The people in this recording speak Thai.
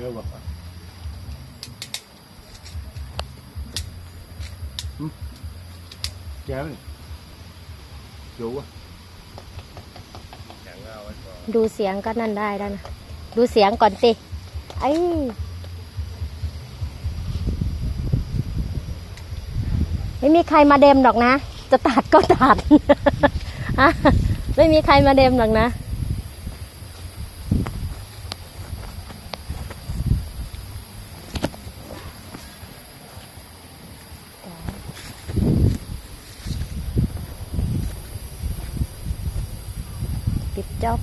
Chưa bật à? Chéo này. Chú à? ดูเสียงก็นั่นได้แล้วนะดูเสียงก่อนสิไอ้ไม่มีใครมาเดมหรอกนะจะตัดก็ตัด ไม่มีใครมาเดมหรอกนะปิดจอบ